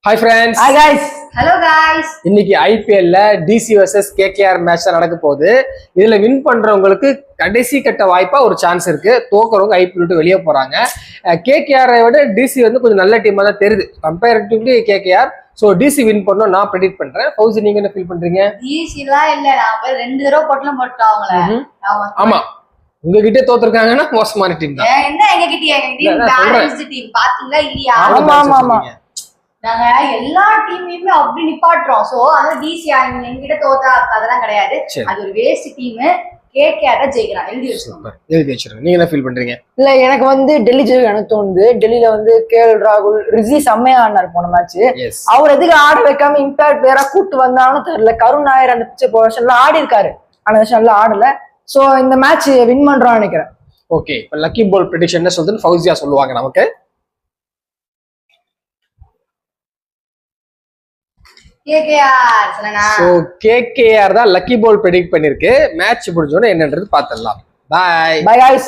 Hi friends. Hi guys. Hello guys. இன்னைக்கு ஐபிஎல்ல DC versus KKR match நடக்க போகுது. இதுல வின் பண்றவங்களுக்கு கடைசி கட்ட வாய்ப்பா ஒரு சான்ஸ் இருக்கு. தோக்குறவங்க ஐபிஎல் விட்டு வெளியே போறாங்க. கேகேஆரை விட டிசி வந்து கொஞ்சம் நல்ல டீமா தான் தெரியுது comparatively KKR. So DC win பண்ணோம் நான் ப்ரெடிக்ட் பண்றேன். ஃபௌசி நீங்க என்ன ஃபீல் பண்றீங்க? டிசிலாம் இல்ல, நான் போய் 2 தடவை போட்டலாம் போட்டோம் அவங்கள. ஆமா, உங்ககிட்ட தோத்துருக்காங்கன்னா மோசமான டீம் தான். என்ன எங்க டீம் பேலன்ஸ்டு டீம் பாத்தீங்களா இல்லையா? ஆமா. நாங்க எல்லா டீமையுமே அப்படி நிப்பாட்டுறோம். சோ அது டிசி எங்கிட்ட தோத்தா அதெல்லாம் கிடையாது. அது ஒரு வேஸ்ட் டீம். கேகேஆர் தான் ஜெயிக்கிறான். எழுதி வச்சிருங்க. நீங்க என்ன ஃபீல் பண்றீங்க? இல்ல எனக்கு வந்து டெல்லி ஜெயிக்க எனக்கு தோணுது. டெல்லியில வந்து கேஎல் ராகுல் ரிஷி செம்மையா ஆடினார் போன மேட்ச். அவர் எதுக்கு ஆட வைக்காம இம்பாக்ட் வேற கூட்டு வந்தாலும் தெரியல. கருண் நாயர் அந்த பிச்சை போர்ஷன்ல ஆடி இருக்காரு, அந்த விஷயம்ல ஆடல. சோ இந்த மேட்ச் வின் பண்றோம்னு நினைக்கிறேன். ஓகே, இப்போ லக்கி பால் ப்ரெடிக்ஷன் என்ன சொல்றதுன்னு ஃபௌசியா சொல்லுவாங்க நமக்கு. கேகேஆர் தான் லக்கி பால் ப்ரெடிக்ட் பண்ணிருக்கு. மேட்ச் முடிஞ்சோன்னு என்னன்றது பார்த்துடலாம். Bye bye guys.